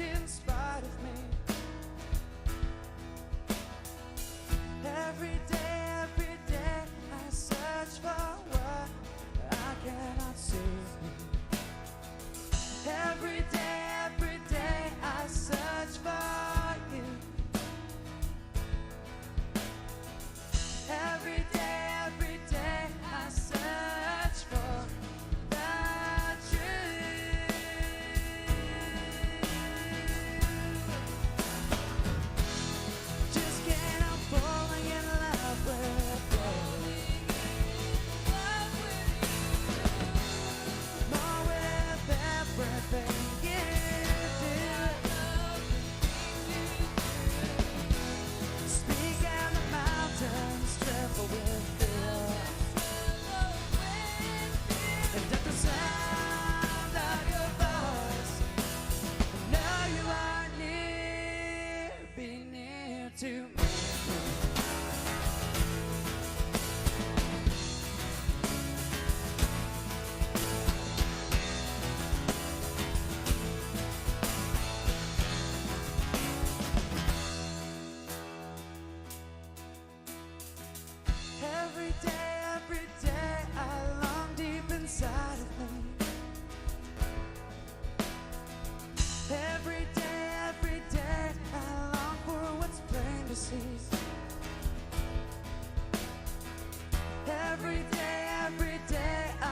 search in spite of me. Every day I search for what I cannot see. Every day I search for you. Every day I search for the truth. Just can't help falling in love with you. More with everything you do. Speak and the mountains tremble with fear. And at the sound of your voice, I know you are near, be near to me. Every day I long deep inside of me. Every day I long for what's plain to see. Every day I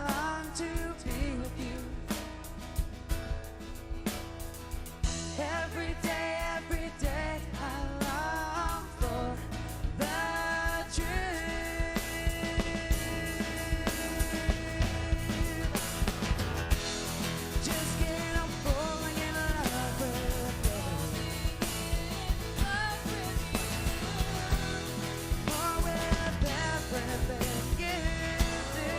long to be with you. Every day I long for the truth. Just can't help falling in love with you. More with everything you do.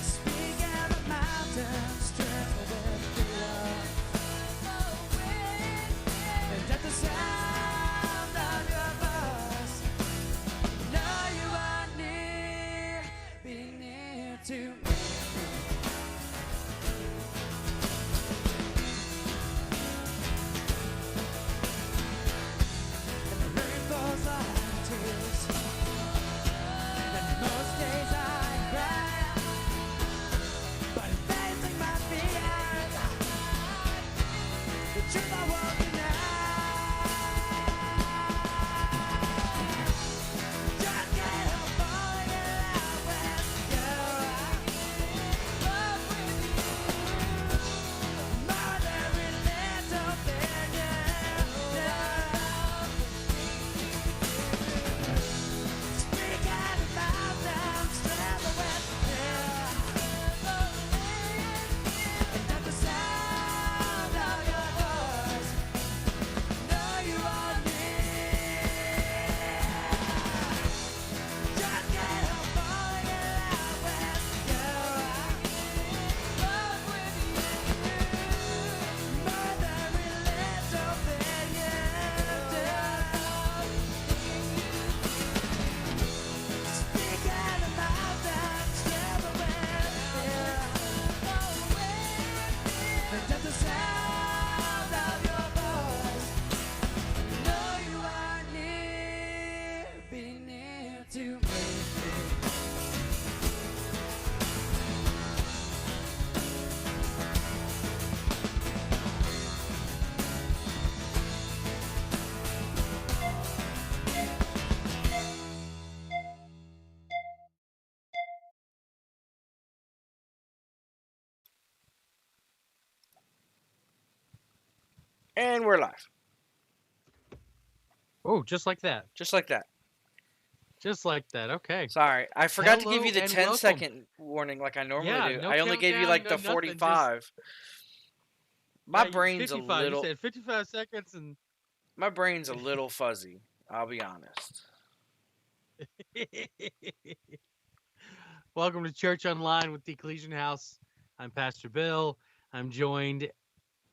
Speak and the mountains tremble with fear. And at the sound of your voice, know you are near, be near to me. And the rain falls like tears, and most days I cry, but facing my fears, the truth I won't deny. Just can't help falling in love with you. Love with you. More than every little thing you do. Speak and the mountains tremble with fear. And at the sound of your voice, know you are near. Just can't help falling in love with you. Love with you. More than every little thing you do. Speak and the mountains tremble with fear. And at the sound of your voice, know you are near, be near to me. And we're live. Oh, just like that. Just like that. Just like that. Okay. Sorry. I forgot to give Hello you the and 10-second warning like I normally Yeah, do. no I only gave you countdown, like no the nothing, 45. My Yeah, brain's a 55. little You said 55 seconds and my brain's a little fuzzy, I'll be honest. Welcome to Church Online with the Ecclesian House. I'm Pastor Bill. I'm joined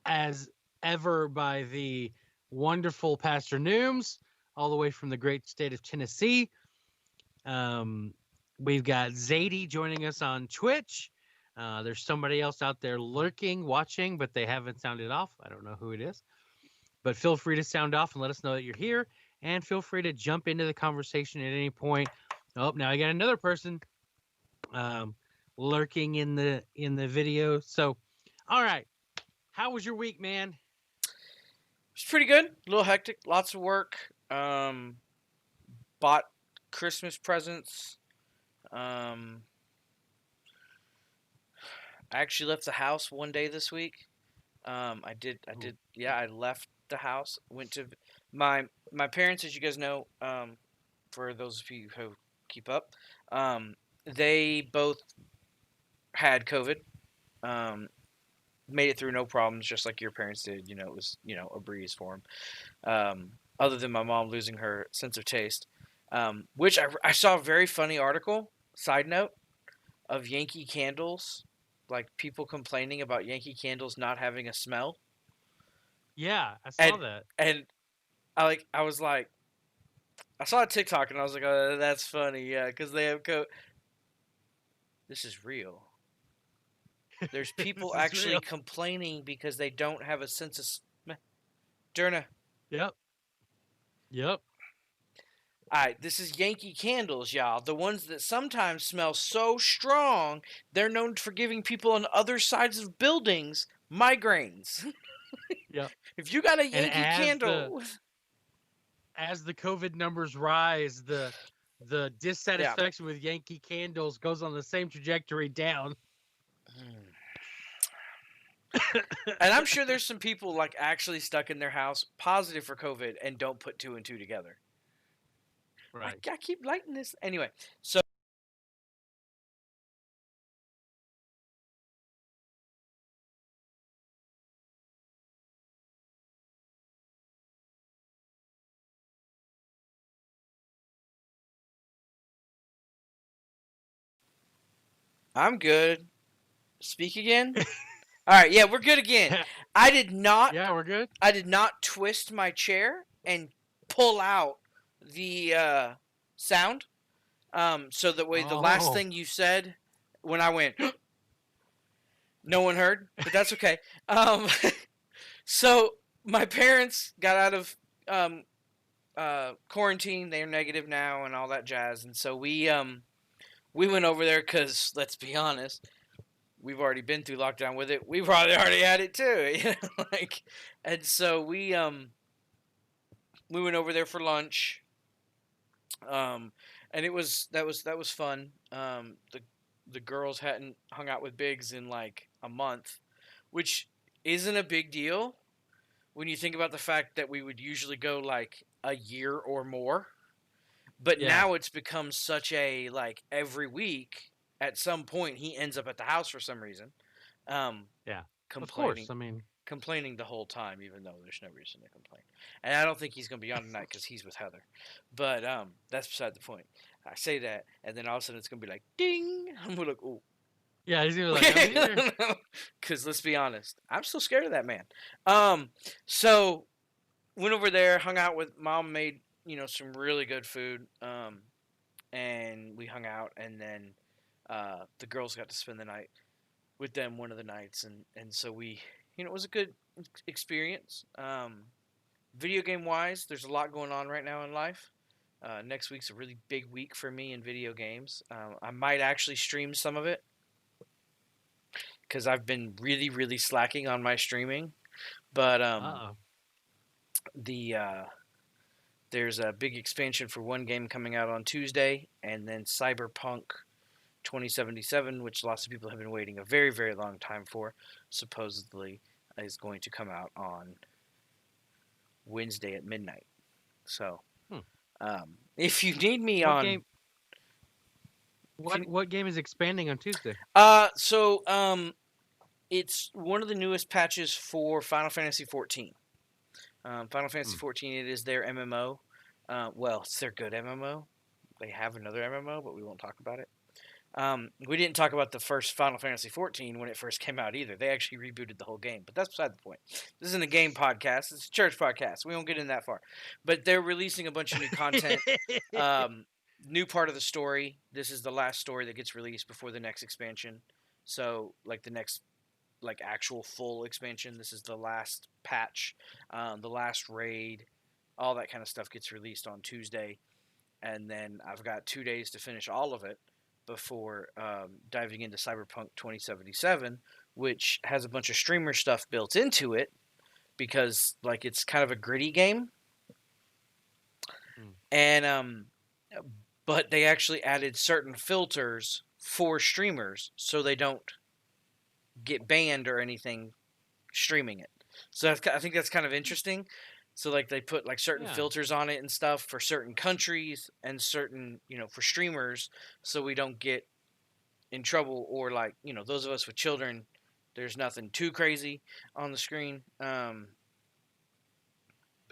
as ever by the wonderful Pastor Nooms, all the way from the great state of Tennessee. We've got Zadie joining us on Twitch. There's somebody else out there lurking, watching, but they haven't sounded off. I don't know who it is. But feel free to sound off and let us know that you're here. And feel free to jump into the conversation at any point. Oh, now I got another person um, lurking in the video. So, all right, how was your week, man? It's pretty good. A little hectic. Lots of work. Bought Christmas presents. I actually left the house one day this week. I did. Yeah, I left the house. Went to my parents, as you guys know. For those of you who keep up, they both had COVID. Made it through no problems, just like your parents did. It was a breeze for them. Other than my mom losing her sense of taste, which I saw a very funny article. Side note of Yankee candles, like people complaining about Yankee candles not having a smell. Yeah, I saw that. And I was like, I saw a TikTok and I was like, oh, that's funny, yeah, because they have This is real. There's people actually real. complaining because they don't have a sense of Derna. Yep. Alright, this is Yankee candles, y'all. The ones that sometimes smell so strong, they're known for giving people on other sides of buildings migraines. Yep. If you got a Yankee candle, as the COVID numbers rise, the dissatisfaction with Yankee candles goes on the same trajectory down. And I'm sure there's some people like actually stuck in their house positive for COVID and don't put 2 and 2 together. Right. I keep lighting this. Anyway, so I'm good. Speak again? All right, yeah, we're good again. I did not Yeah, we're good. I did not twist my chair and pull out the sound. So that way the last thing you said when I went no one heard, but that's okay. So my parents got out of quarantine. They're negative now and all that jazz. And so we went over there because, let's be honest, we've already been through lockdown with it. We probably already had it too, and so we went over there for lunch. And that was fun. The girls hadn't hung out with Biggs in like a month, which isn't a big deal when you think about the fact that we would usually go like a year or more. But now it's become such a like every week at some point he ends up at the house for some reason. Complaining. Of course. I mean, complaining the whole time, even though there's no reason to complain. And I don't think he's going to be on tonight because he's with Heather. But that's beside the point. I say that, and then all of a sudden it's going to be like, ding! I'm going to look, ooh. Yeah, he's going to be like, because let's be honest, I'm still scared of that man. So went over there, hung out with Mom, made some really good food, and we hung out, and then the girls got to spend the night with them one of the nights, and so we, it was a good experience. Video game wise, there's a lot going on right now in life. Next week's a really big week for me in video games. I might actually stream some of it because I've been really, really slacking on my streaming. But there's a big expansion for one game coming out on Tuesday, and then Cyberpunk 2077, which lots of people have been waiting a very, very long time for, supposedly is going to come out on Wednesday at midnight. So, if you need me what game is expanding on Tuesday? It's one of the newest patches for Final Fantasy 14. Final Fantasy 14, it is their MMO. Well, it's their good MMO. They have another MMO, but we won't talk about it. We didn't talk about the first Final Fantasy 14 when it first came out either. They actually rebooted the whole game, but that's beside the point. This isn't a game podcast. It's a church podcast. We won't get in that far. But they're releasing a bunch of new content. New part of the story. This is the last story that gets released before the next expansion. So like the next like actual full expansion, this is the last patch, the last raid, all that kind of stuff gets released on Tuesday, and then I've got 2 days to finish all of it before diving into Cyberpunk 2077, which has a bunch of streamer stuff built into it because like it's kind of a gritty game, Hmm. and but they actually added certain filters for streamers so they don't get banned or anything streaming it. So I think that's kind of interesting. So like they put like certain Yeah. filters on it and stuff for certain countries and certain, for streamers, so we don't get in trouble, or like, those of us with children, there's nothing too crazy on the screen. But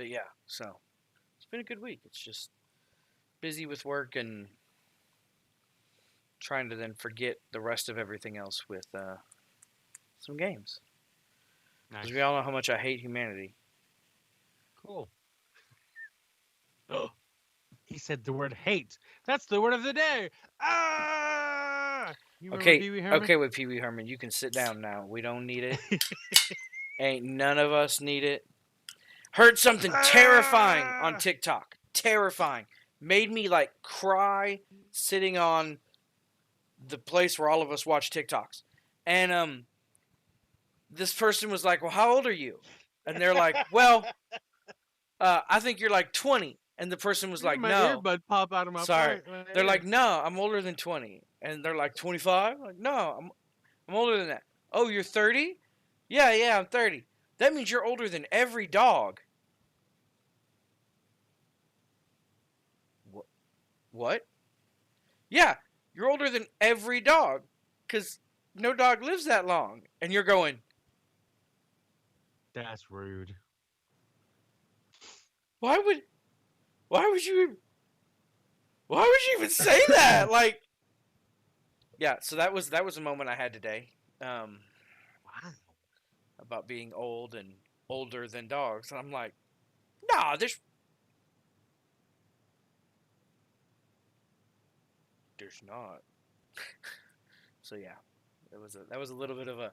yeah, so it's been a good week. It's just busy with work and trying to then forget the rest of everything else with some games. Nice. Because we all know how much I hate humanity. Cool. He said the word hate. That's the word of the day. Ah! You remember Okay, Pee Wee Herman? okay with Pee Wee Herman. You can sit down now. We don't need it. Ain't none of us need it. Heard something terrifying on TikTok. Terrifying. Made me like cry sitting on the place where all of us watch TikToks. And this person was like, "Well, how old are you?" And they're like, "Well, I think you're like 20." And the person was like, my "No." earbud pop out of my Sorry. my They're ear. like, "No, I'm older than 20." And they're like, 25? Like, "No, I'm older than that." "Oh, you're 30?" Yeah, I'm 30. That means you're older than every dog. What? Yeah, you're older than every dog, because no dog lives that long. And you're going, That's rude. why would you even say that? Like, yeah. So that was a moment I had today, Wow. about being old and older than dogs, and I'm like, nah, there's not. So yeah, that was a little bit of a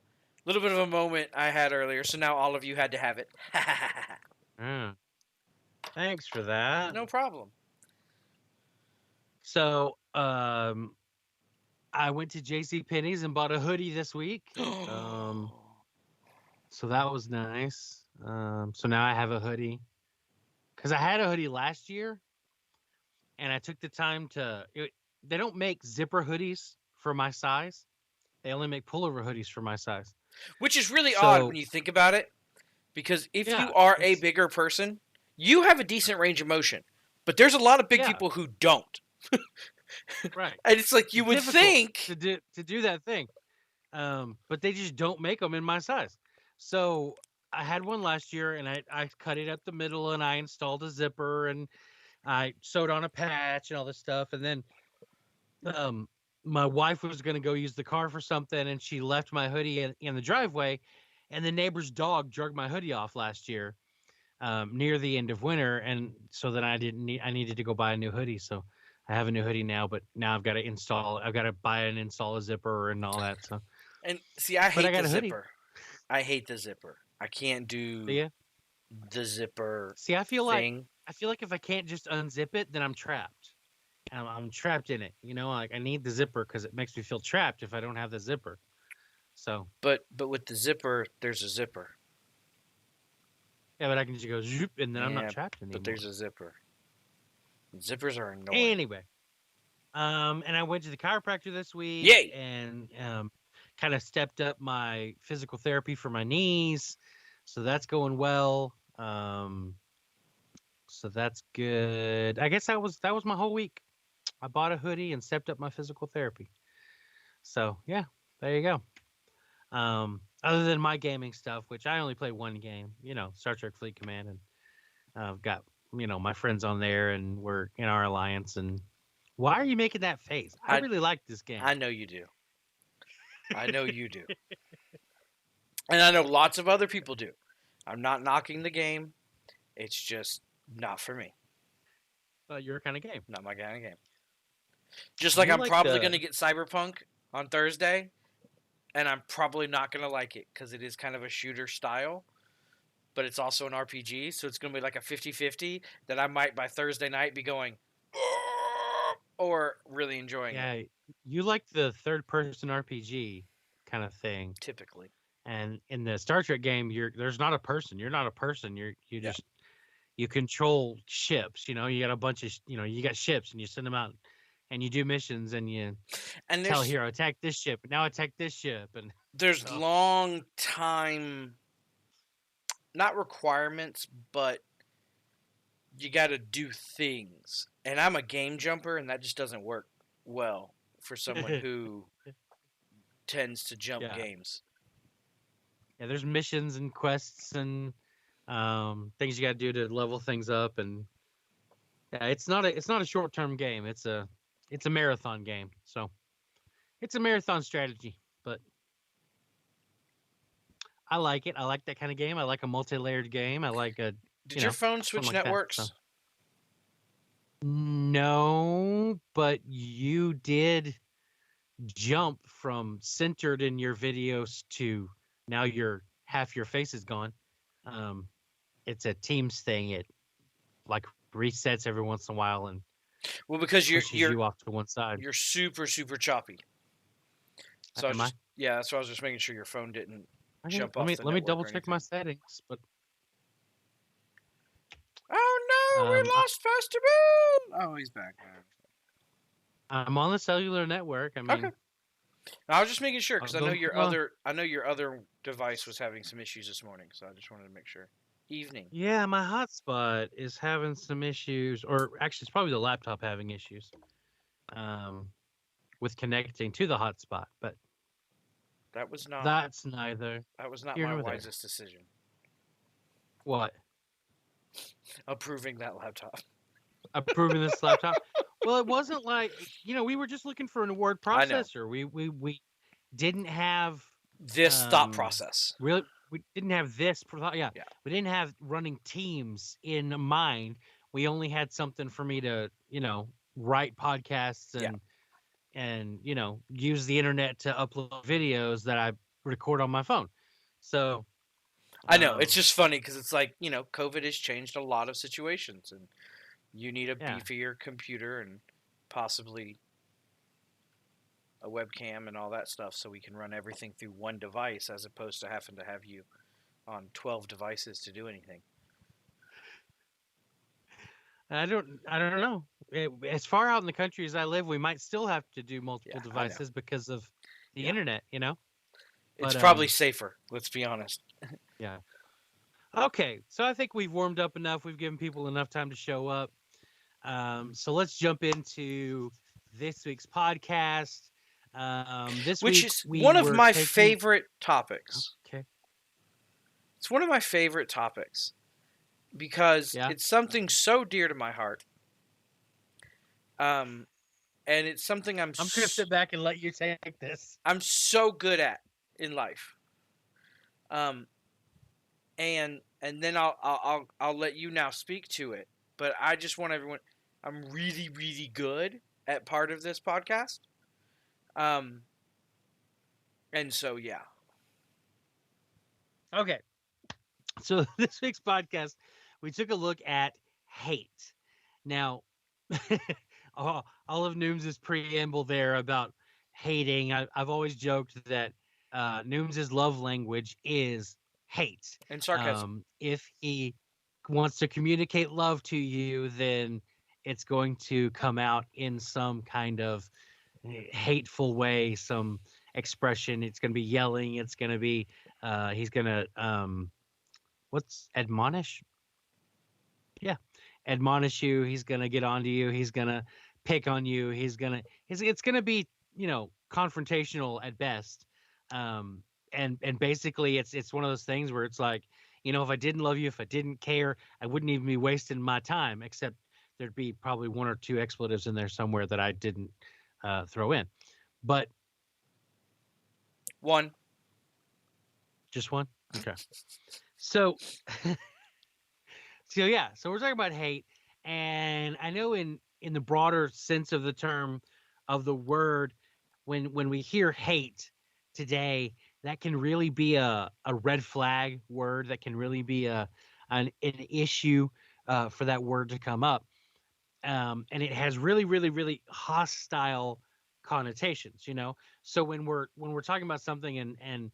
moment I had earlier. So now all of you had to have it. Yeah. Thanks for that. No problem. So, I went to JC Penney's and bought a hoodie this week. So that was nice. So now I have a hoodie because I had a hoodie last year, and I took the time to. They don't make zipper hoodies for my size. They only make pullover hoodies for my size. Which is really odd So when you think about it, because if yeah, you are a it's bigger person, you have a decent range of motion. But there's a lot of big Yeah. people who don't. right. And it's like you would Difficult think. to do that thing, but they just don't make them in my size. So I had one last year, and I cut it up the middle, and I installed a zipper, and I sewed on a patch and all this stuff, and then my wife was going to go use the car for something, and she left my hoodie in the driveway, and the neighbor's dog dragged my hoodie off last year, near the end of winter, and so then I needed to go buy a new hoodie. So I have a new hoodie now, but now I've got to buy and install a zipper and all that. So And see, I But I hate got the a hoodie. zipper. I hate the zipper. I can't do yeah, the zipper see, I feel like thing. if I can't just unzip it, then I'm trapped. I'm trapped in it. Like I need the zipper because it makes me feel trapped if I don't have the zipper. So But with the zipper, there's a zipper. yeah, but I can just go zoop, and then I'm Yeah, not trapped anymore. But there's a zipper. Zippers are annoying. Anyway, and I went to the chiropractor this week. Yay! And kind of stepped up my physical therapy for my knees, so that's going well. So that's good. I guess that was my whole week. I bought a hoodie and stepped up my physical therapy. So yeah, there you go. Other than my gaming stuff, which I only play one game, Star Trek Fleet Command, and I've got my friends on there, and we're in our alliance. And why are you making that face? I really like this game. I know you do. I know you do. And I know lots of other people do. I'm not knocking the game. It's just not for me. Your kind of game. Not my kind of game. Just like You I'm like probably the- going to get Cyberpunk on Thursday. and I'm probably not gonna like it because it is kind of a shooter style, but it's also an RPG, so it's gonna be like a 50-50 that I might by Thursday night be going or really enjoying it. Yeah, you like the third-person RPG kind of thing, Typically, and in the Star Trek game, there's not a person. You're not a person. You Yeah. just you control ships. You got a bunch of you got ships, and you send them out, and you do missions, and you and tell a hero attack this ship, now attack this ship, and there's so, long time, not requirements, but you got to do things. And I'm a game jumper, and that just doesn't work well for someone who tends to jump yeah, games. yeah. There's missions and quests and things you got to do to level things up, and yeah, it's not a short-term game. It's a marathon game. So it's a marathon strategy, but I like it. I like that kind of game. I like a multi-layered game. I like a Did your phone something switch like that. networks? So. No, but you did jump from centered in your videos to now half your face is gone. It's a Teams thing. It like resets every once in a while and Well, because pushes you off to one side. you're super choppy. So Am I? Yeah, that's why I was just making sure your phone didn't Okay, jump let off me the let me network double or check my anything. settings. But oh no, we lost Faster Bill. Oh, he's back. I'm on the cellular network. I mean, Okay. I was just making sure because I know Although- your other device was having some issues this morning, so I just wanted to make sure. Evening. yeah, my hotspot is having some issues, or actually, it's probably the laptop having issues, with connecting to the hotspot. But That's not neither here my nor there. wisest decision. What? Approving that laptop. Approving this laptop? Well, it wasn't like we were just looking for a word I know. processor. We didn't have This thought process. Really, we didn't have this. Yeah, Yeah. we didn't have running Teams in mind. We only had something for me to write podcasts and use the internet to upload videos that I record on my phone. So I know it's just funny because it's like COVID has changed a lot of situations, and you need a beefier computer and possibly a webcam and all that stuff so we can run everything through one device as opposed to having to have you on 12 devices to do anything. I don't know. As far out in the country as I live, we might still have to do multiple devices because of the internet. It's probably safer. Let's be honest. Yeah. Okay, so I think we've warmed up enough. We've given people enough time to show up. So let's jump into this week's podcast. Which is one of my favorite topics. Okay. It's one of my favorite topics because it's something so dear to my heart. And it's something I'm going to sit back and let you take this. I'm so good at in life. And then I'll let you now speak to it. But I just want everyone. I'm really, really good at part of this podcast. And so yeah. Okay. So this week's podcast, we took a look at hate. Now, all of Nooms' preamble there about hating. I've always joked that Nooms' love language is hate and sarcasm. If he wants to communicate love to you, then it's going to come out in some kind of hateful way, some expression. It's going to be yelling. It's going to be he's going to what's admonish? Yeah, admonish you. He's going to get onto you. He's going to pick on you. It's going to be confrontational at best. And basically it's one of those things where it's like, if I didn't love you, if I didn't care, I wouldn't even be wasting my time, except there'd be probably one or two expletives in there somewhere that I didn't throw in. But one. Just one? Okay. So so we're talking about hate, and I know in the broader sense of the term of the word, when we hear hate, today, that can really be a red flag word, that can really be an issue for that word to come up. And it has really, really, really hostile connotations, you know. So when we're talking about something and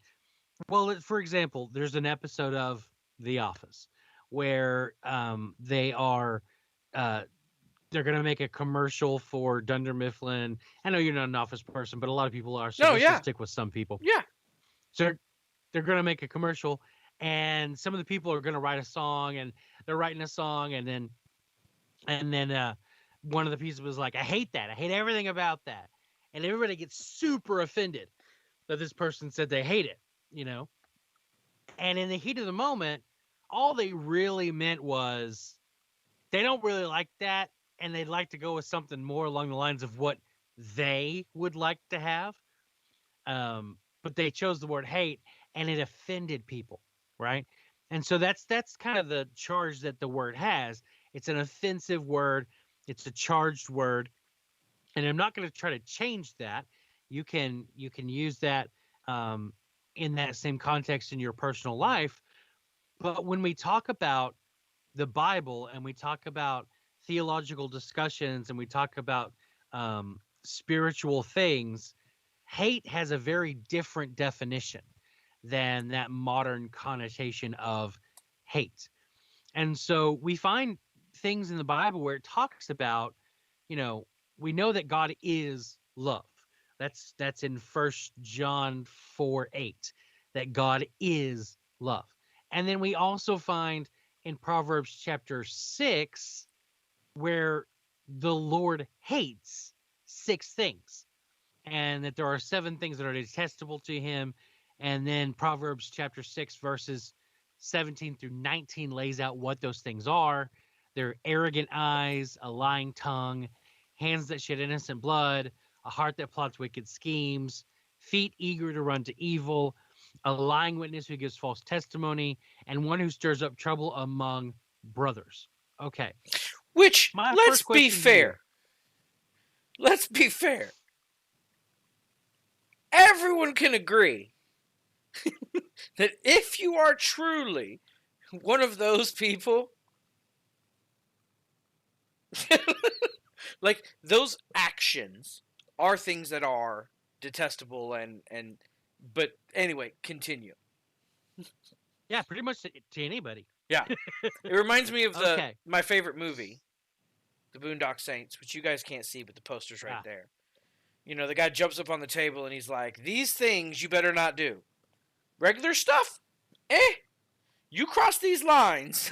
well, for example, there's an episode of The Office where they are uh, they're gonna make a commercial for Dunder Mifflin. I know you're not an Office person, but a lot of people are, so No, let's just yeah, stick with some people. yeah. So they're gonna make a commercial, and some of the people are gonna write a song, and they're writing a song, and then one of the pieces was like, "I hate that. I hate everything about that," and everybody gets super offended that this person said they hate it, you know. And in the heat of the moment, all they really meant was they don't really like that, and they'd like to go with something more along the lines of what they would like to have. But they chose the word hate, and it offended people, right? And so that's kind of the charge that the word has. It's an offensive word. It's a charged word, and I'm not going to try to change that. You can use that um, in that same context in your personal life. But when we talk about the Bible and we talk about theological discussions and we talk about spiritual things, hate has a very different definition than that modern connotation of hate. And so we find things in the Bible where it talks about, you know, we know that God is love. That's in First John 4:8, that God is love. And then we also find in Proverbs chapter 6 where the Lord hates 6 things, and that there are 7 things that are detestable to him. And then Proverbs chapter 6, verses 17 through 19 lays out what those things are. They're arrogant eyes, a lying tongue, hands that shed innocent blood, a heart that plots wicked schemes, feet eager to run to evil, a lying witness who gives false testimony, and one who stirs up trouble among brothers. Okay. Which, My let's first be question to you. fair. Let's be fair. Everyone can agree that if you are truly one of those people, like those actions are things that are detestable and but anyway, continue. Yeah, pretty much to anybody. Yeah. It reminds me of Okay. my favorite movie, The Boondock Saints, which you guys can't see, but the poster's right Ah. there. You know, the guy jumps up on the table and he's like, "These things you better not do. Regular stuff? You cross these lines."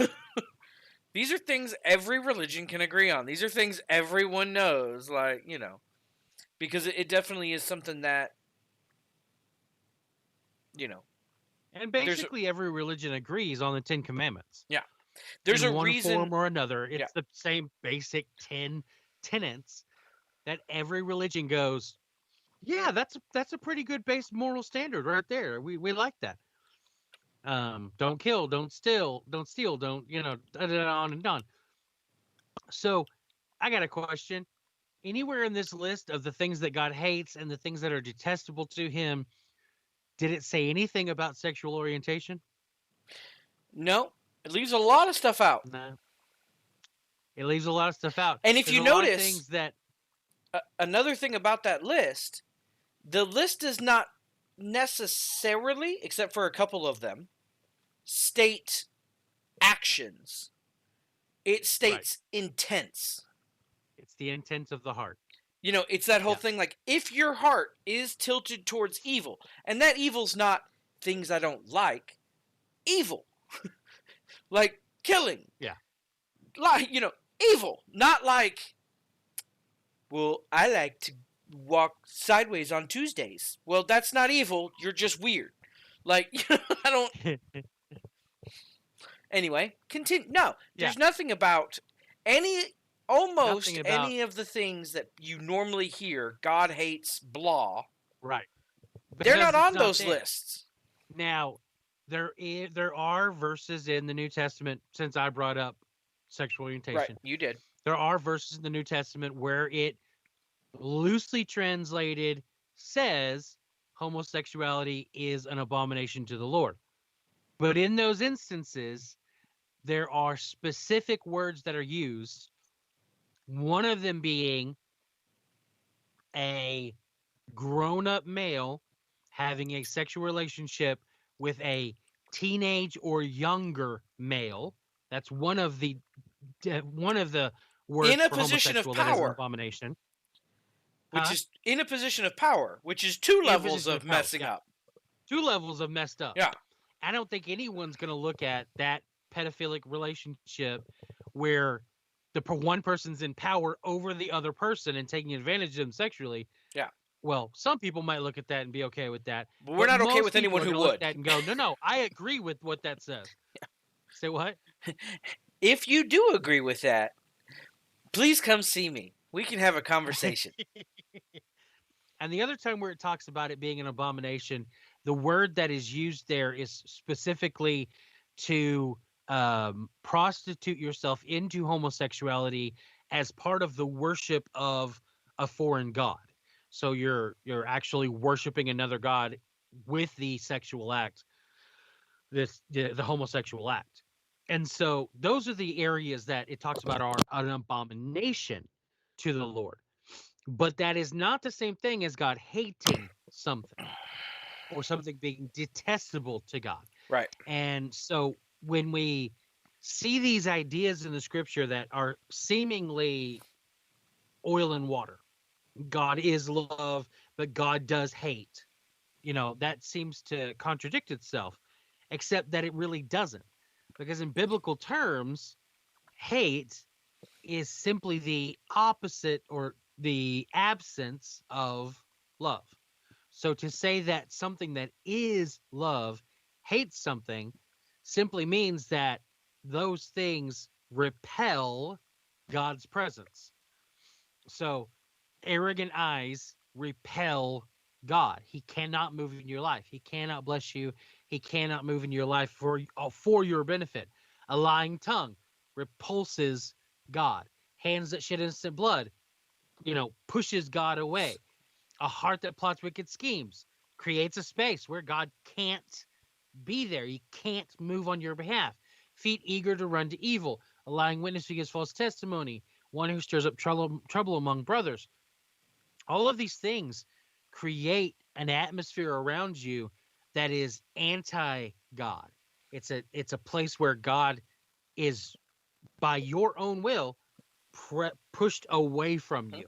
These are things every religion can agree on. These are things everyone knows, like, you know, because it definitely is something that, you know, And there's basically every religion agrees on the 10 Commandments. there's In a one reason. form or another. Yeah. It's the same basic 10 tenets that every religion goes, yeah, that's a pretty good base moral standard right there. We like that. Don't kill, don't steal, don't, on and on. So I got a question. Anywhere in this list of the things that God hates and the things that are detestable to him, did it say anything about sexual orientation? No, it leaves a lot of stuff out. No. It leaves a lot of stuff out. And if There's you a lot of notice, things that another thing about that list, the list does not necessarily, except for a couple of them, state actions. It states intents. it's the intent of the heart. You know, it's that whole Yeah. thing like, if your heart is tilted towards evil, and that evil's not things I don't like, evil. Like killing. Yeah. Like, you know, evil. Not like, well, I like to walk sideways on Tuesdays. Well, that's not evil. You're just weird. Like, you know, I don't. Anyway, continue. No, there's nothing about almost Nothing about- any of the things that you normally hear. God hates blah. Right. They're Because not it's on those there. lists. Now, there are verses in the New Testament, since I brought up sexual orientation. Right, you did. There are verses in the New Testament where it loosely translated says homosexuality is an abomination to the Lord. But in those instances, there are specific words that are used, one of them being a grown up male having a sexual relationship with a teenage or younger male. That's one of the In words a for position of homosexual that is an power, abomination. which Huh? is in a position of power, which is two In a levels position of of power. messing Yeah. up. Two levels of messed up. Yeah. I don't think anyone's going to look at that pedophilic relationship where one person's in power over the other person and taking advantage of them sexually. Yeah. Well, some people might look at that and be okay with that, But we're not okay most with people anyone are who going to look at would. that and go, "No, I agree with what that says." Say what? If you do agree with that, please come see me. We can have a conversation. And the other time where it talks about it being an abomination, the word that is used there is specifically to prostitute yourself into homosexuality as part of the worship of a foreign god. So you're actually worshiping another god with the sexual act, the homosexual act. And so those are the areas that it talks about are an abomination to the Lord. But that is not the same thing as God hating something or something being detestable to God. Right. And so when we see these ideas in the scripture that are seemingly oil and water, God is love, but God does hate, that seems to contradict itself, except that it really doesn't. Because in biblical terms, hate is simply the opposite or the absence of love. So to say that something that is love hates something simply means that those things repel God's presence. So arrogant eyes repel God. He cannot move in your life. He cannot bless you. He cannot move in your life for your benefit. A lying tongue repulses God. Hands that shed innocent blood, pushes God away. A heart that plots wicked schemes creates a space where God can't be there. He can't move on your behalf. Feet eager to run to evil, a lying witness who gives false testimony, one who stirs up trouble among brothers. All of these things create an atmosphere around you that is anti-God. It's a place where God is, by your own will, pushed away from you.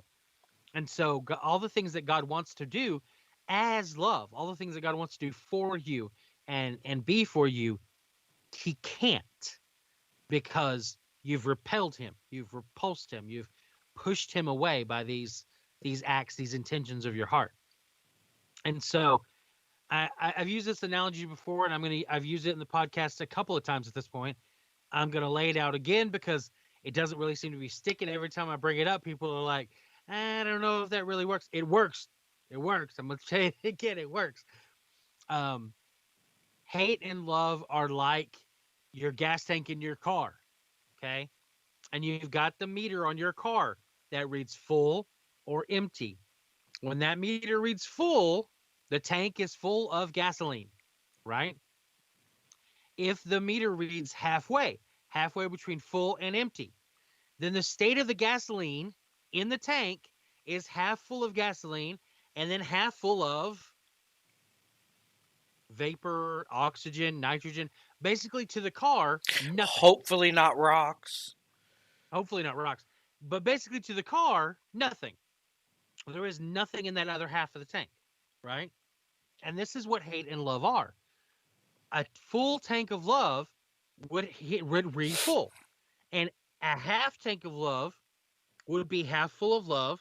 And so all the things that God wants to do as love, all the things that God wants to do for you and be for you, he can't, because you've repelled him, you've repulsed him, you've pushed him away by these acts, these intentions of your heart. And so I've used this analogy before, and I've used it in the podcast a couple of times at this point. I'm gonna lay it out again because it doesn't really seem to be sticking. Every time I bring it up, people are like, I don't know if that really works. It works. It works. I'm gonna say it again. It works. Hate and love are like your gas tank in your car. Okay, and you've got the meter on your car that reads full or empty. When that meter reads full, the tank is full of gasoline, right? If the meter reads halfway between full and empty, then the state of the gasoline in the tank is half full of gasoline and then half full of vapor, oxygen, nitrogen. Basically, to the car, nothing. Hopefully not rocks. Hopefully not rocks. But basically, to the car, nothing. There is nothing in that other half of the tank, right? And this is what hate and love are. A full tank of love would read full, and a half tank of love would be half full of love,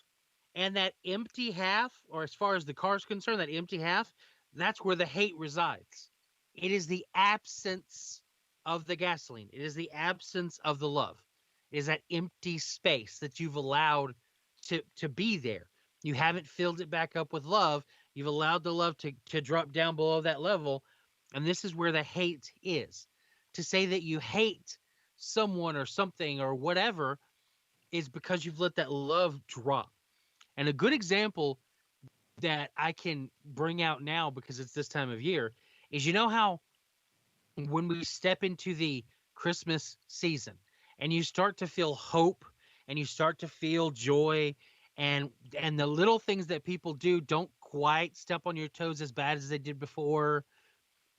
and that empty half, or as far as the car is concerned, that empty half, that's where the hate resides. It is the absence of the gasoline. It is the absence of the love. It is that empty space that you've allowed to be there. You haven't filled it back up with love. You've allowed the love to drop down below that level. And this is where the hate is. To say that you hate someone or something or whatever is because you've let that love drop. And a good example that I can bring out now because it's this time of year is, how when we step into the Christmas season and you start to feel hope and you start to feel joy, and the little things that people do don't quite step on your toes as bad as they did before.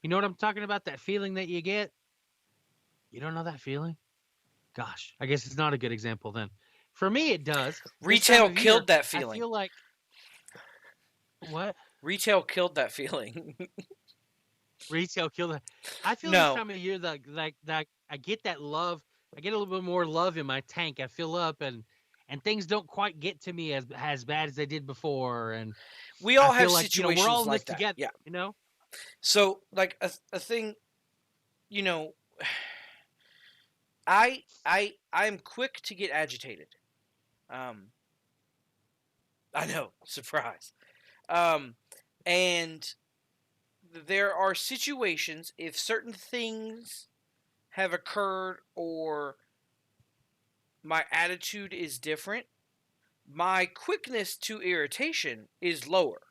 You know what I'm talking about? That feeling that you get? You don't know that feeling? Gosh, I guess it's not a good example then. For me, it does. This time Retail of year, killed that I feeling. feel like what? Retail killed that feeling. Retail killed it. I feel this No, time of year that I get that love. I get a little bit more love in my tank. I fill up, and things don't quite get to me as bad as they did before. And we I all have feel like we're all situations in this like that. together. Yeah. You know. So like a thing, you know, I'm quick to get agitated. Um, I know, surprise. Um, and there are situations if certain things have occurred or my attitude is different, my quickness to irritation is lower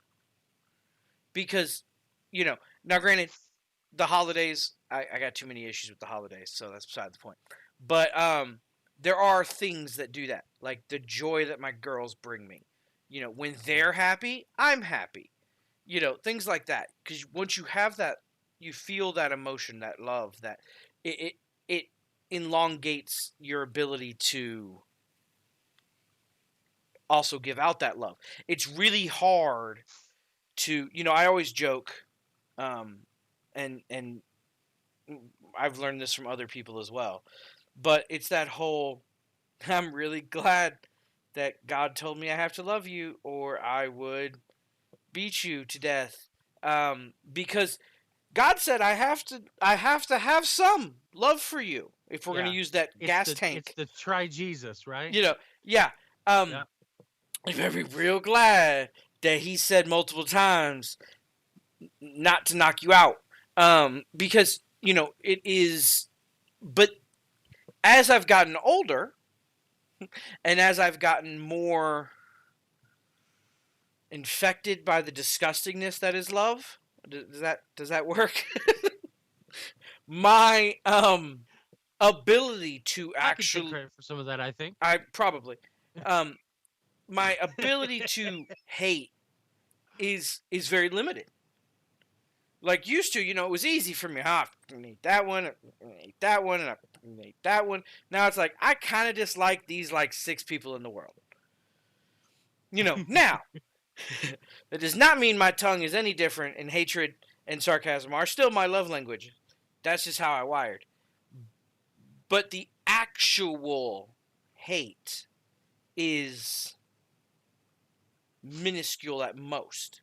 because, now granted, the holidays, I got too many issues with the holidays, so that's beside the point. But there are things that do that, like the joy that my girls bring me. When they're happy, I'm happy. Things like that. Because once you have that, you feel that emotion, that love, that it elongates your ability to also give out that love. It's really hard to, I always joke, um, and I've learned this from other people as well. But it's that whole I'm really glad that God told me I have to love you or I would beat you to death. Because God said I have to have some love for you if we're going to Yeah. use that gas It's tank. the try Jesus, right? Yeah. Yeah. You better be real glad that he said multiple times not to knock you out. Because, it is, but as I've gotten older and as I've gotten more infected by the disgustingness that is love, does that work? My ability to I can take actually, credit for some of that. I think. I probably, um, my ability to hate is very limited. Like used to, it was easy for me. I hate that one, I hate that one, and I hate that one. Now it's like I kind of dislike these like 6 people in the world. Now that does not mean my tongue is any different, and hatred and sarcasm are still my love language. That's just how I wired. But the actual hate is minuscule at most.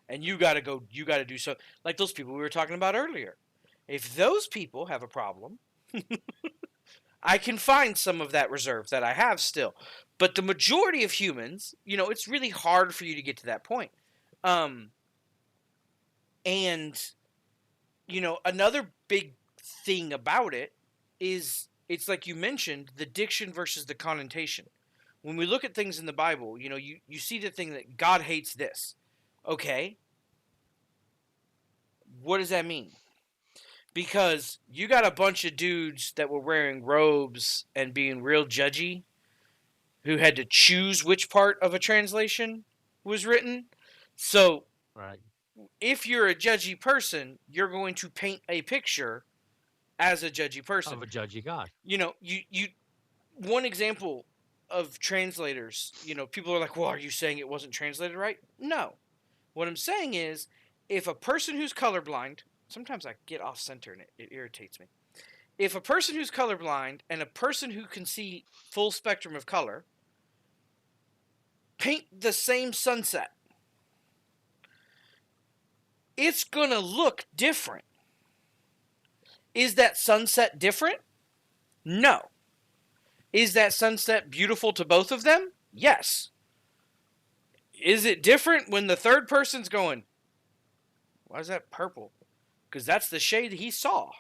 And you got to do so. Like those people we were talking about earlier. If those people have a problem, I can find some of that reserve that I have still. But the majority of humans, it's really hard for you to get to that point. Um, and, another big thing about it is it's like you mentioned, the diction versus the connotation. When we look at things in the Bible, you see the thing that God hates this. Okay, what does that mean? Because you got a bunch of dudes that were wearing robes and being real judgy who had to choose which part of a translation was written. So, Right. if you're a judgy person, you're going to paint a picture as a judgy person. Of a judgy God. You one example of translators, people are like, "Well, are you saying it wasn't translated right?" No. What I'm saying is if a person who's colorblind, sometimes I get off center and it irritates me. If a person who's colorblind and a person who can see full spectrum of color paint the same sunset, it's going to look different. Is that sunset different? No. Is that sunset beautiful to both of them? Yes. Is it different when the third person's going, why is that purple? Because that's the shade he saw.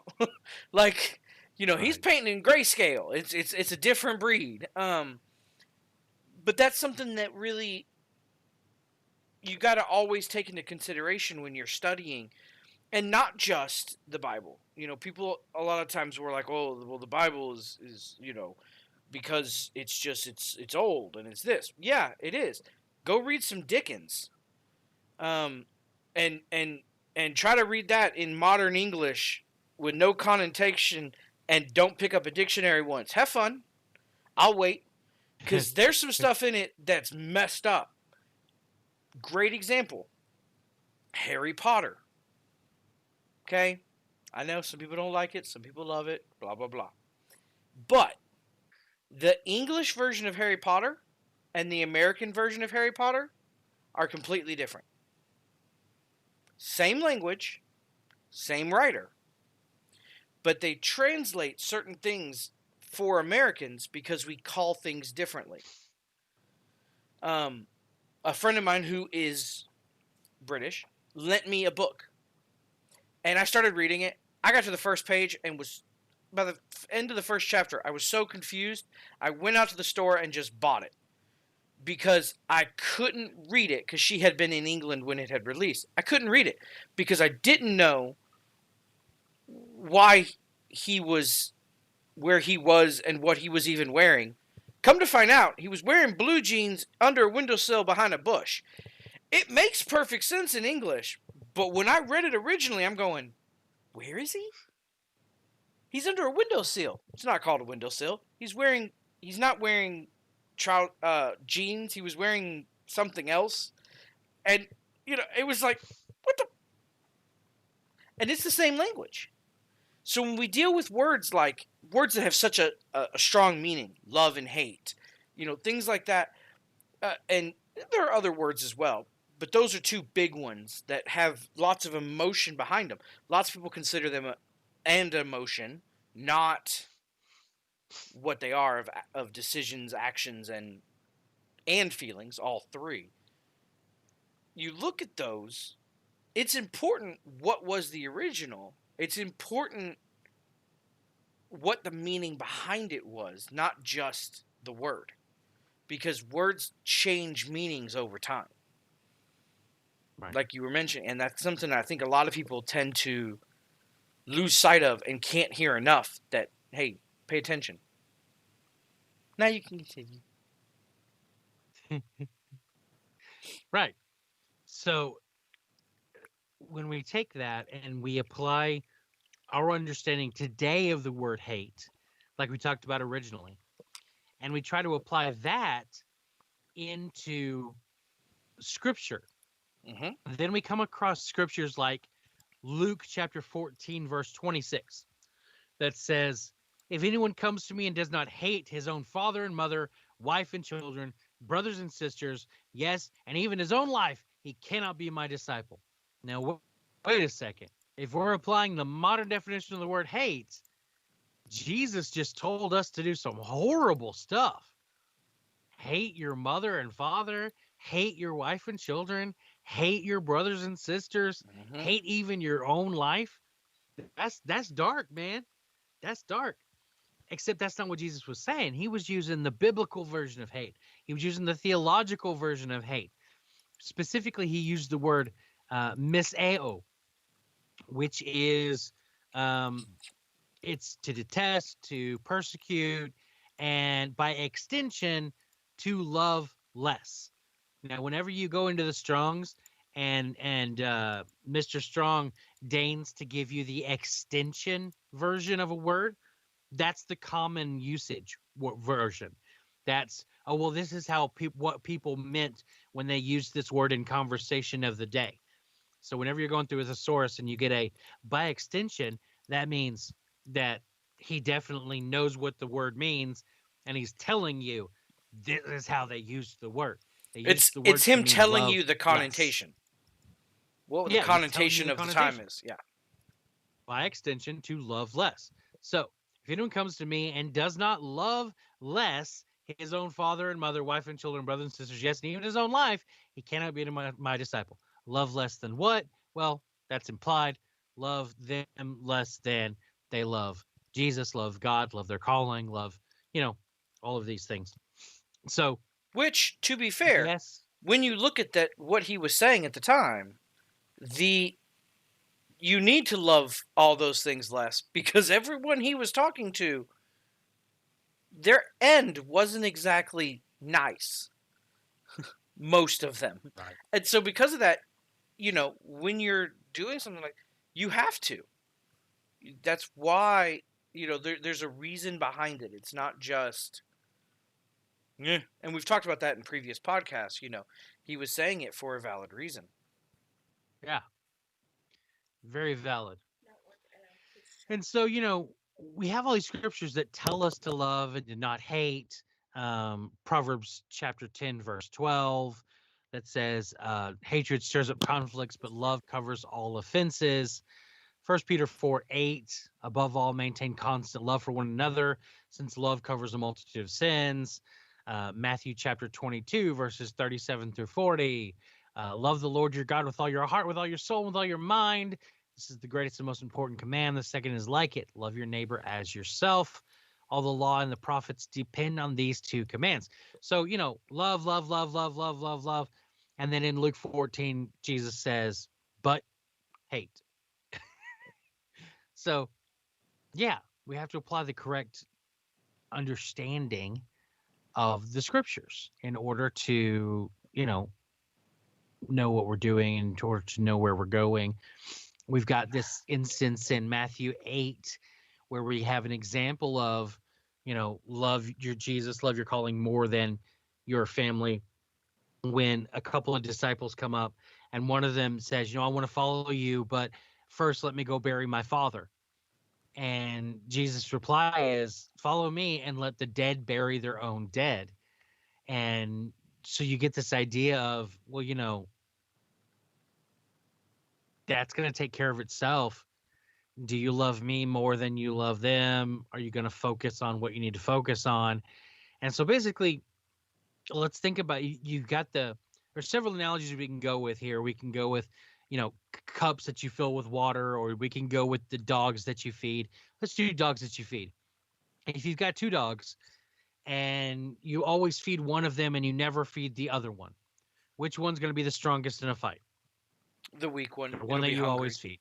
Like, he's Right. painting in grayscale. It's a different breed. But that's something that really, you got to always take into consideration when you're studying, and not just the Bible. People a lot of times were like, "Oh, well, the Bible is because it's old and it's this." Yeah, it is. Go read some Dickens, um, and try to read that in modern English with no connotation, and don't pick up a dictionary once. Have fun. I'll wait, because there's some stuff in it that's messed up. Great example: Harry Potter. Okay, I know some people don't like it, some people love it, blah blah blah. But the English version of Harry Potter and the American version of Harry Potter are completely different. Same language, same writer, but they translate certain things for Americans because we call things differently. A friend of mine who is British lent me a book, and I started reading it. I got to the first page and was, by the end of the first chapter, I was so confused. I went out to the store and just bought it because I couldn't read it, because she had been in England when it had released. I couldn't read it because I didn't know why he was where he was and what he was even wearing. Come to find out, he was wearing blue jeans under a windowsill behind a bush. It makes perfect sense in English, but when I read it originally, I'm going, where is he? He's under a windowsill. It's not called a windowsill. He's not wearing jeans. He was wearing something else. And, it was like, what the? And it's the same language. So when we deal with words that have such a strong meaning, love and hate, things like that, and there are other words as well, but those are two big ones that have lots of emotion behind them. Lots of people consider them an emotion, not what they are of decisions, actions, and feelings, all three. You look at those, it's important what was the original. It's important what the meaning behind it was, not just the word. Because words change meanings over time. Right. Like you were mentioning, and that's something I think a lot of people tend to lose sight of and can't hear enough, that, hey, pay attention. Now you can continue. Right. So when we take that and we apply our understanding today of the word hate, like we talked about originally, and we try to apply that into scripture, then we come across scriptures like Luke chapter 14, verse 26, that says, if anyone comes to me and does not hate his own father and mother, wife and children, brothers and sisters, yes, and even his own life, he cannot be my disciple. Now, wait a second. If we're applying the modern definition of the word hate, Jesus just told us to do some horrible stuff. Hate your mother and father, hate your wife and children, hate your brothers and sisters, hate even your own life. That's dark, man. That's dark. Except that's not what Jesus was saying. He was using the biblical version of hate. He was using the theological version of hate. Specifically, he used the word miseo, which is it's to detest, to persecute, and by extension, to love less. Now, whenever you go into the Strongs and Mr. Strong deigns to give you the extension version of a word, that's the common usage version. That's, oh, well, this is how what people meant when they used this word in conversation of the day. So whenever you're going through a thesaurus and you get a by extension, that means that he definitely knows what the word means, and he's telling you this is how they used the word. It's him telling you the connotation. What the connotation of the time is. Yeah. By extension, to love less. So if anyone comes to me and does not love less his own father and mother, wife and children, brothers and sisters, yes, and even his own life, he cannot be my disciple. Love less than what? Well, that's implied. Love them less than they love Jesus, love God, love their calling, love, all of these things. So, which, to be fair, yes, when you look at that, what he was saying at the time, you need to love all those things less, because everyone he was talking to, their end wasn't exactly nice. Most of them. Right. And so because of that, when you're doing something like, you have to. That's why, there's a reason behind it. It's not just, yeah. And we've talked about that in previous podcasts. He was saying it for a valid reason. Yeah. Very valid. And so, we have all these scriptures that tell us to love and to not hate. Proverbs chapter 10, verse 12, that says, hatred stirs up conflicts, but love covers all offenses. 1 Peter 4:8, above all, maintain constant love for one another, since love covers a multitude of sins. Matthew chapter 22, verses 37 through 40. Love the Lord your God with all your heart, with all your soul, with all your mind. This is the greatest and most important command. The second is like it. Love your neighbor as yourself. All the law and the prophets depend on these two commands. So, love, love, love, love, love, love, love. And then in Luke 14, Jesus says, but hate. So, yeah, we have to apply the correct understanding of the scriptures in order to, know what we're doing, in order to know where we're going. We've got this instance in Matthew 8 where we have an example of, love your Jesus, love your calling more than your family. When a couple of disciples come up and one of them says, I want to follow you, but first let me go bury my father. And Jesus' reply is, follow me and let the dead bury their own dead. And so you get this idea of, well, that's going to take care of itself. Do you love me more than you love them? Are you going to focus on what you need to focus on? And so basically, let's think about, you've got there's several analogies we can go with here. We can go with, cups that you fill with water, or we can go with the dogs that you feed. Let's do dogs that you feed. If you've got two dogs and you always feed one of them and you never feed the other one, which one's going to be the strongest in a fight? The weak one. The one that you always feed.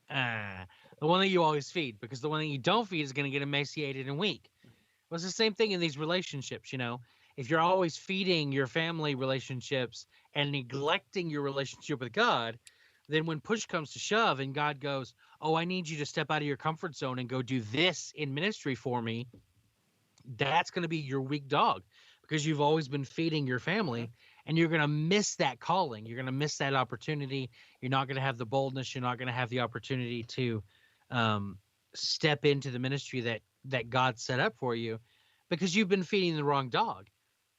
The one that you always feed, because the one that you don't feed is going to get emaciated and weak. Well, it's the same thing in these relationships, If you're always feeding your family relationships and neglecting your relationship with God, then when push comes to shove and God goes, oh, I need you to step out of your comfort zone and go do this in ministry for me, that's going to be your weak dog, because you've always been feeding your family, and you're going to miss that calling. You're going to miss that opportunity. You're not going to have the boldness. You're not going to have the opportunity to step into the ministry that God set up for you, because you've been feeding the wrong dog.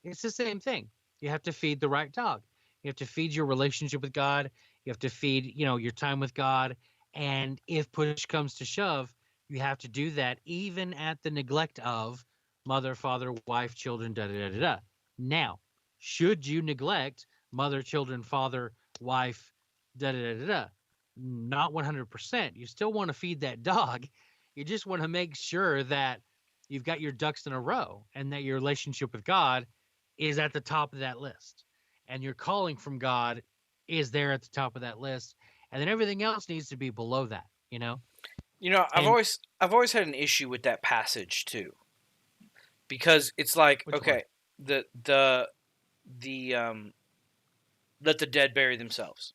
It's the same thing. You have to feed the right dog. You have to feed your relationship with God. You have to feed, your time with God. And if push comes to shove, you have to do that even at the neglect of mother, father, wife, children, da da da da. Now, should you neglect mother, children, father, wife, da da da da da? Not 100%. You still want to feed that dog. You just want to make sure that you've got your ducks in a row and that your relationship with God is at the top of that list, and your calling from God is there at the top of that list, and then everything else needs to be below that. I've always had an issue with that passage too, because it's like, okay, the let the dead bury themselves.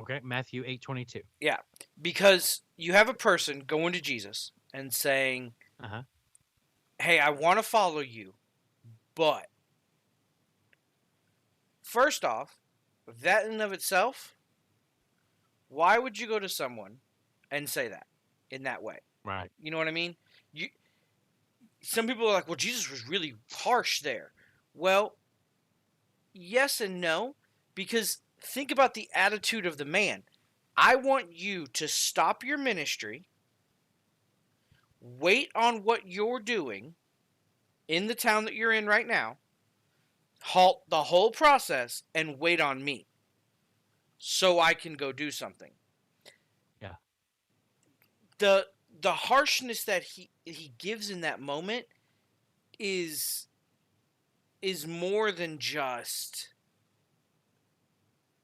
Okay, Matthew 8:22. Yeah, because you have a person going to Jesus and saying, hey, I want to follow you, but first off, that in and of itself, why would you go to someone and say that in that way? Right. You know what I mean? Some people are like, well, Jesus was really harsh there. Well, yes and no, because think about the attitude of the man. I want you to stop your ministry, wait on what you're doing in the town that you're in right now, halt the whole process, and wait on me so I can go do something. Yeah. The harshness that he gives in that moment is is more than just,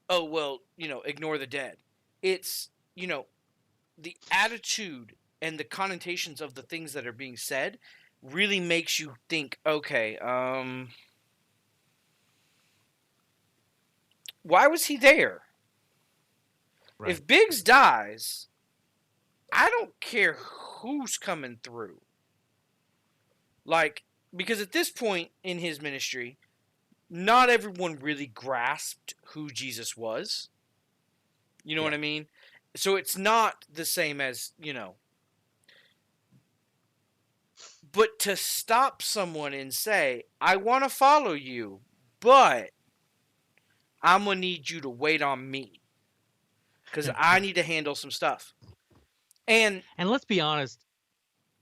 oh, well, ignore the dead. It's, the attitude and the connotations of the things that are being said really makes you think, okay, why was he there? Right. If Biggs dies, I don't care who's coming through. Like, because at this point in his ministry, not everyone really grasped who Jesus was. You know what I mean? So it's not the same as, but to stop someone and say, I want to follow you, but I'm going to need you to wait on me because I need to handle some stuff. And let's be honest,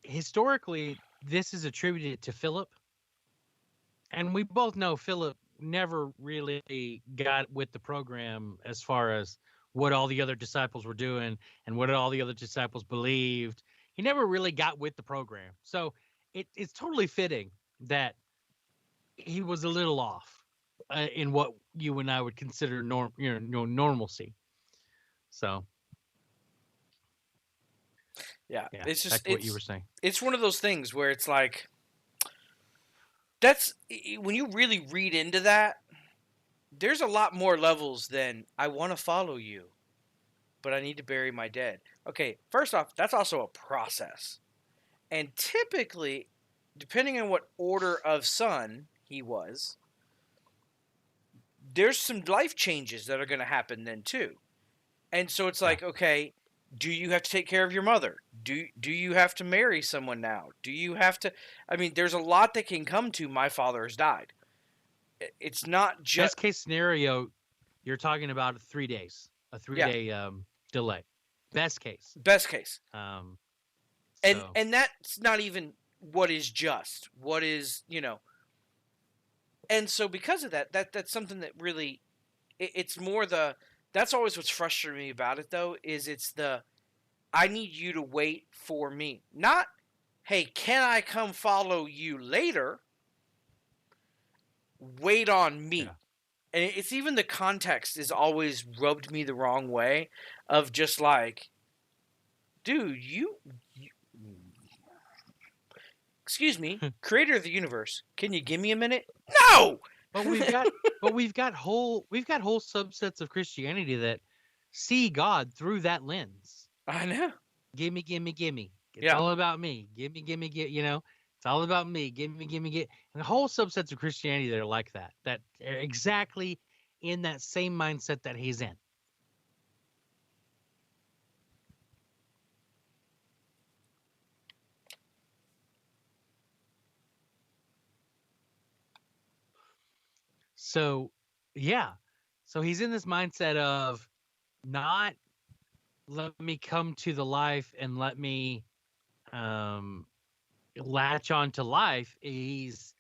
historically, this is attributed to Philip. And we both know Philip never really got with the program as far as what all the other disciples were doing and what all the other disciples believed. He never really got with the program. So it's totally fitting that he was a little off in what you and I would consider normalcy. So yeah, yeah, it's just back to what you were saying. It's one of those things where it's like, when you really read into that, there's a lot more levels than I want to follow you, but I need to bury my dead. Okay, first off, that's also a process. And typically, depending on what order of son he was, there's some life changes that are going to happen then too. And so it's like, okay, do you have to take care of your mother? Do you have to marry someone now? Do you have to? I mean, there's a lot that can come to my father has died. It's not just best case scenario. You're talking about 3 days, a 3-day delay. Best case. Best case. So. And that's not even what is just. What is, And so because of that's something that really, it's more that's always what's frustrating me about it though, is it's I need you to wait for me. Not, hey, can I come follow you later? Wait on me. Yeah. And it's even the context is always rubbed me the wrong way of just like, dude, you excuse me, creator of the universe, can you give me a minute? No! But we've got whole subsets of Christianity that see God through that lens. I know. Gimme. It's all about me. Gimme. It's all about me. Gimme. And the whole subsets of Christianity that are like that are exactly in that same mindset that he's in. So, yeah. So he's in this mindset of not let me come to the life and let me latch on to life. He's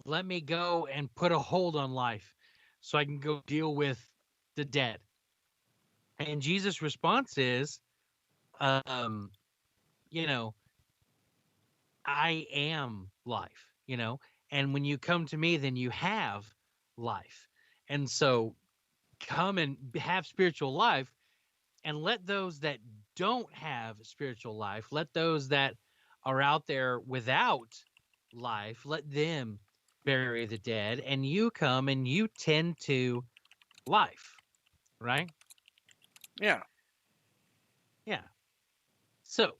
let me go and put a hold on life so I can go deal with the dead. And Jesus' response is, I am life, and when you come to me, then you have life. And so come and have spiritual life, and let those that don't have spiritual life, let those that are out there without life, let them bury the dead, and you come and you tend to life, right? Yeah. Yeah. So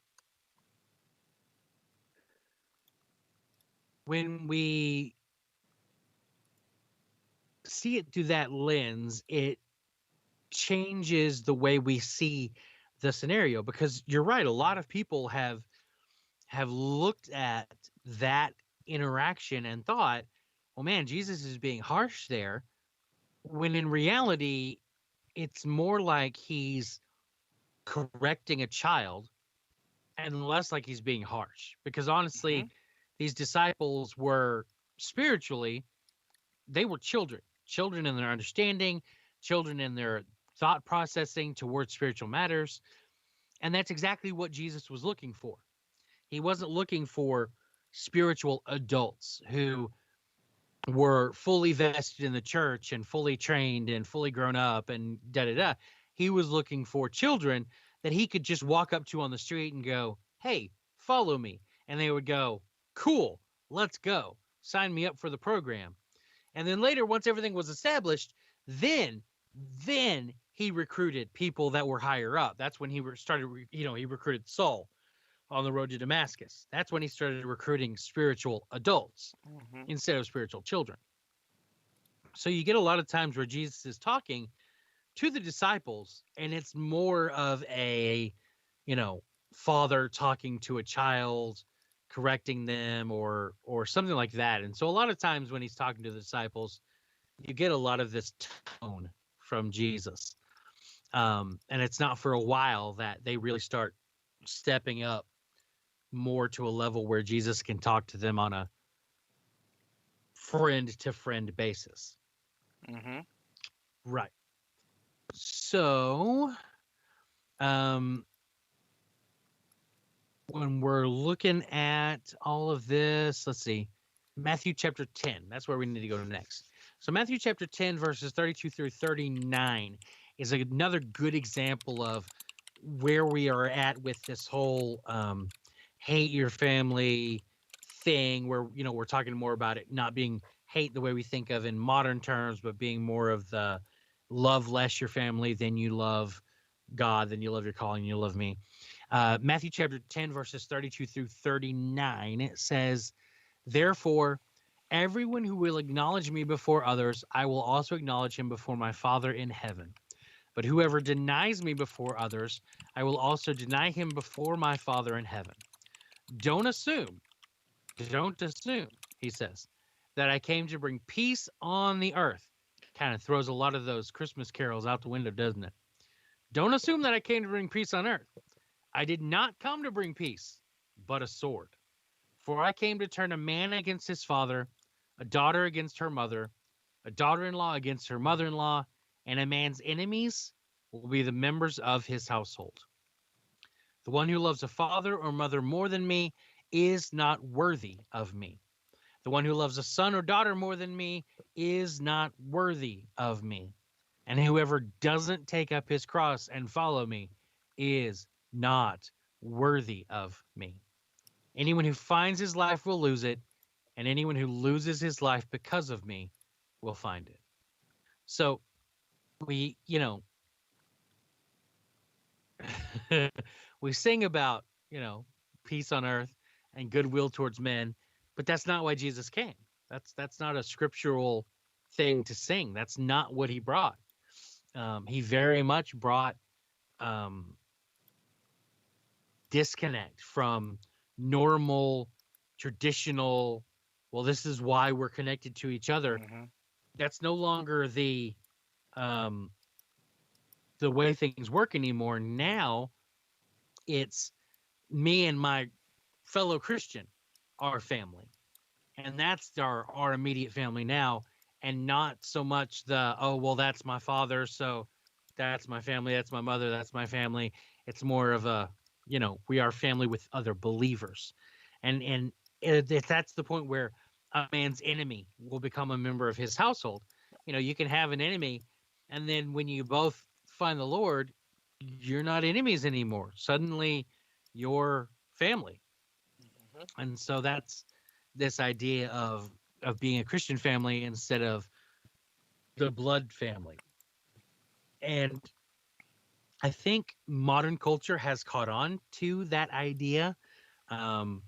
when we see it through that lens, it changes the way we see the scenario, because you're right, a lot of people have looked at that interaction and thought, well, man, Jesus is being harsh there, when in reality it's more like he's correcting a child and less like he's being harsh, because honestly, these disciples were spiritually, they were children in their understanding, children in their thought processing towards spiritual matters. And that's exactly what Jesus was looking for. He wasn't looking for spiritual adults who were fully vested in the church and fully trained and fully grown up and da da da. He was looking for children that he could just walk up to on the street and go, "Hey, follow me." And they would go, "Cool, let's go. Sign me up for the program." And then later, once everything was established, then then he recruited people that were higher up. That's when he started, he recruited Saul on the road to Damascus. That's when he started recruiting spiritual adults Mm-hmm. instead of spiritual children. So you get a lot of times where Jesus is talking to the disciples, and it's more of a, father talking to a child, correcting them, or something like that. And so a lot of times when he's talking to the disciples, you get a lot of this tone from Jesus. And it's not for a while that they really start stepping up more to a level where Jesus can talk to them on a friend to friend basis. Mm-hmm. Right. So, um, when we're looking at all of this, let's see, Matthew chapter 10. That's where we need to go next. So, Matthew chapter 10, verses 32 through 39 is another good example of where we are at with this whole hate your family thing, where, we're talking more about it not being hate the way we think of in modern terms, but being more of the love less your family than you love God, than you love your calling, you love me. Matthew chapter 10, verses 32 through 39, it says, "Therefore, everyone who will acknowledge me before others, I will also acknowledge him before my Father in heaven. But whoever denies me before others, I will also deny him before my Father in heaven. Don't assume, don't assume, he says, that I came to bring peace on the earth." Kind of throws a lot of those Christmas carols out the window, doesn't it? Don't assume that I came to bring peace on earth. I did not come to bring peace, but a sword. For I came to turn a man against his father, a daughter against her mother, a daughter-in-law against her mother-in-law, and a man's enemies will be the members of his household. The one who loves a father or mother more than me is not worthy of me. The one who loves a son or daughter more than me is not worthy of me. And whoever doesn't take up his cross and follow me is not worthy of me. Anyone who finds his life will lose it, and anyone who loses his life because of me will find it. So we, we sing about, peace on earth and goodwill towards men, but that's not why Jesus came. That's not a scriptural thing to sing. That's not what he brought. He very much brought um, disconnect from normal, traditional. Well, this is why we're connected to each other. Mm-hmm. That's no longer um, the way things work anymore. Now it's me and my fellow Christian, our family, and that's our immediate family now, and not so much the, oh well, that's my father, so that's my family, that's my mother, that's my family. It's more of a, we are family with other believers, and if that's the point where a man's enemy will become a member of his household. You can have an enemy, and then when you both find the Lord, you're not enemies anymore. Suddenly, you're family. And so that's this idea of being a Christian family instead of the blood family. And I think modern culture has caught on to that idea. Um,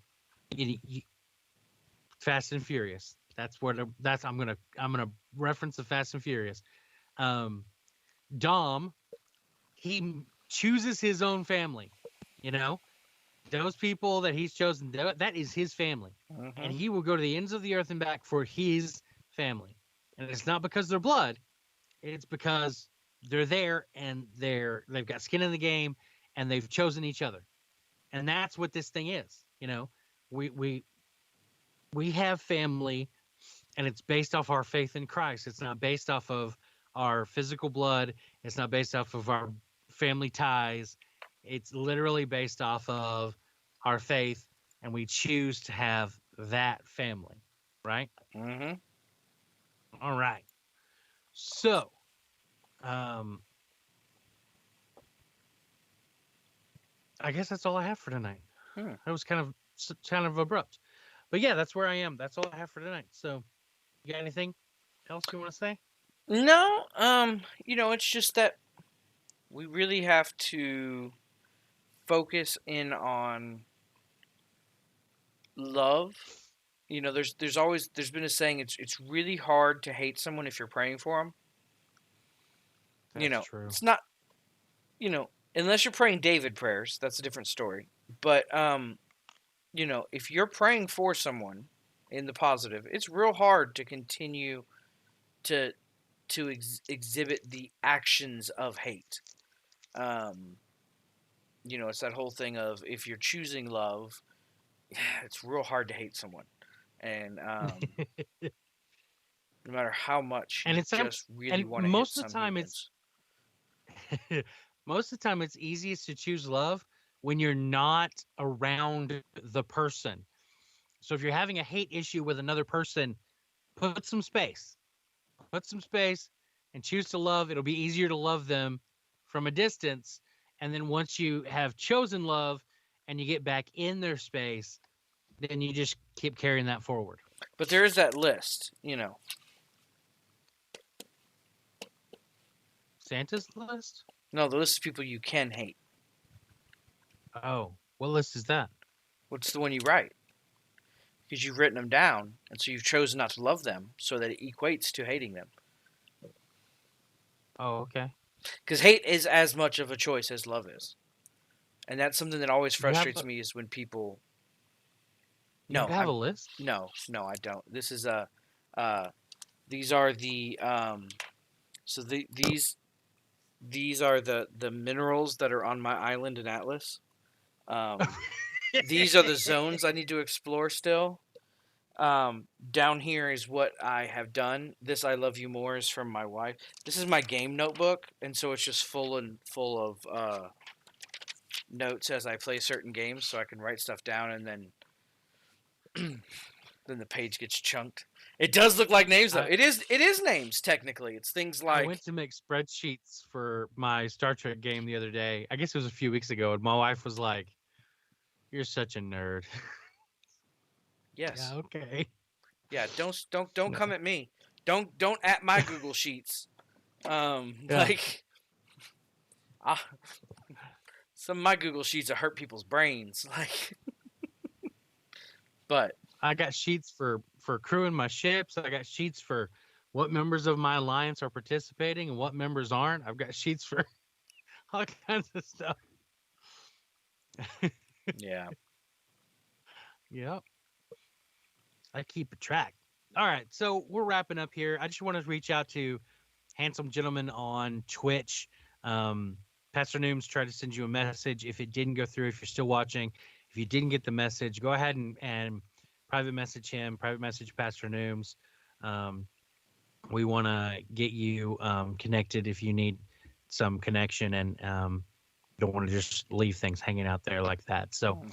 Fast and Furious. I'm gonna reference the Fast and Furious. Um, Dom, he chooses his own family. You know, those people that he's chosen, that is his family, Mm-hmm. and he will go to the ends of the earth and back for his family. And it's not because they're blood; it's because they're there and they've got skin in the game, and they've chosen each other. And that's what this thing is. We have family, and it's based off our faith in Christ. It's not based off of our physical blood. It's not based off of our family ties. It's literally based off of our faith, and we choose to have that family, right? Mm-hmm. All right. So, um, I guess that's all I have for tonight. Hmm. That was kind of abrupt, but yeah, that's where I am. That's all I have for tonight. So, you got anything else you want to say? No, it's just that we really have to focus in on love. There's been a saying, it's really hard to hate someone if you're praying for them. That's true. It's not, unless you're praying David prayers, that's a different story. But if you're praying for someone in the positive, it's real hard to continue to exhibit the actions of hate. It's that whole thing of, if you're choosing love, it's real hard to hate someone. And no matter how much And you it's just really and want to hit some humans. most of the time it's easiest to choose love when you're not around the person. So if you're having a hate issue with another person, put some space. Put some space and choose to love. It'll be easier to love them from a distance. And then once you have chosen love and you get back in their space, then you just keep carrying that forward. But there is that list, Santa's list? No, the list of people you can hate. Oh, what list is that? What's the one you write? Because you've written them down, and so you've chosen not to love them, so that it equates to hating them. Oh, okay. Because hate is as much of a choice as love is. And that's something that always frustrates me, is when people... You have a list? No, I don't. This is these are the these are the minerals that are on my island in Atlas. These are the zones I need to explore still. Down here is what I have done. This "I Love You More" is from my wife. This is my game notebook, and so it's just full of notes as I play certain games, so I can write stuff down, and then then the page gets chunked. It does look like names, though. It is names, technically. It's things like... I went to make spreadsheets for my Star Trek game the other day. I guess it was a few weeks ago, and my wife was like, "You're such a nerd." Yes. Yeah, okay. Yeah, don't come at me. Don't at my Google Sheets. Yeah. Like, some of my Google Sheets have hurt people's brains. Like, but I got sheets for crewing my ships. I got sheets for what members of my alliance are participating and what members aren't. I've got sheets for all kinds of stuff. yeah. Yep. I keep a track. All right, so we're wrapping up here. I just want to reach out to Handsome Gentleman on Twitch. Pastor Nooms tried to send you a message. If it didn't go through, if you're still watching, if you didn't get the message, go ahead and private message him, private message Pastor Nooms. We want to get you connected if you need some connection, and don't want to just leave things hanging out there like that. So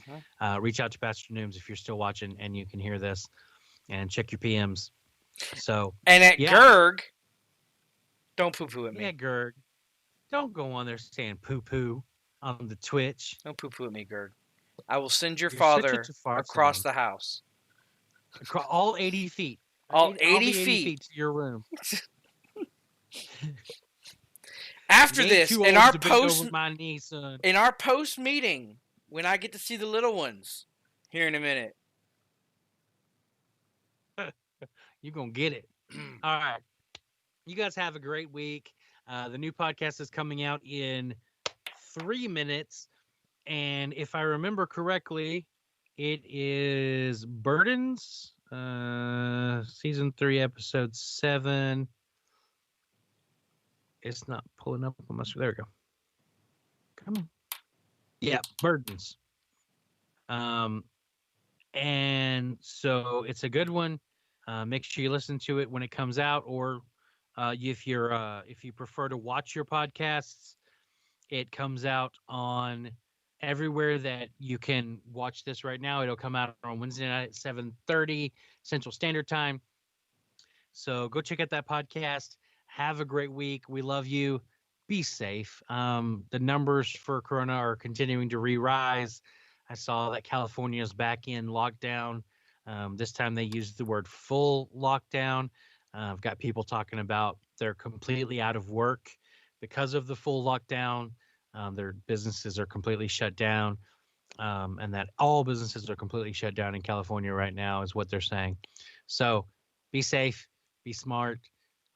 reach out to Pastor Nooms if you're still watching and you can hear this, and check your PMs. So And at Gerg, don't poo-poo at me. Yeah, Gerg. Don't go on there saying poo-poo on the Twitch. Don't poo-poo at me, Gerg. I will send your You're father such a Jafar across fan. the house. All 80 feet. All I'll 80 be feet. to your room. After You ain't this, too in old our to bend over post my knee, son. in our post meeting, when I get to see the little ones here in a minute. You're going to get it. All right. You guys have a great week. The new podcast is coming out in 3 minutes. And if I remember correctly, it is Burdens, season 3, episode 7. It's not pulling up on my screen. There we go. Come on. Yeah, Burdens. And so it's a good one. Make sure you listen to it when it comes out, or if you prefer to watch your podcasts, it comes out on everywhere that you can watch this right now. It'll come out on Wednesday night at 7:30 Central Standard Time. So go check out that podcast. Have a great week. We love you. Be safe. The numbers for Corona are continuing to re-rise. I saw that California is back in lockdown. This time they used the word full lockdown. I've got people talking about they're completely out of work because of the full lockdown. Their businesses are completely shut down, and that all businesses are completely shut down in California right now, is what they're saying. So be safe, be smart,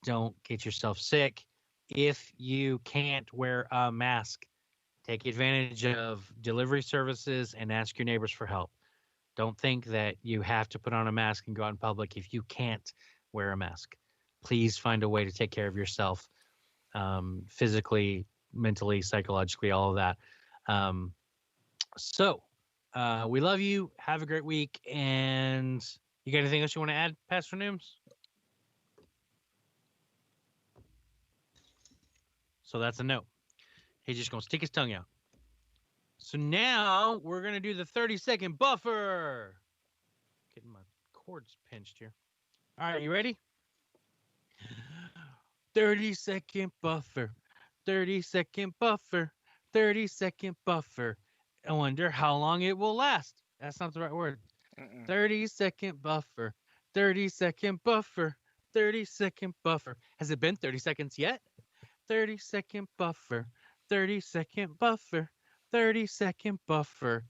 don't get yourself sick. If you can't wear a mask, take advantage of delivery services and ask your neighbors for help. Don't think that you have to put on a mask and go out in public if you can't wear a mask. Please find a way to take care of yourself, physically, mentally, psychologically, all of that. Um, we love you. Have a great week. And you got anything else you want to add, Pastor Nooms? So that's a no. He's just going to stick his tongue out. So now we're going to do the 30-second buffer. Getting my cords pinched here. All right, you ready? 30-second buffer. 30-second buffer. 30-second buffer. I wonder how long it will last. That's not the right word. 30-second buffer. 30-second buffer. 30-second buffer. Has it been 30 seconds yet? 30-second buffer. 30-second buffer. 30-second buffer.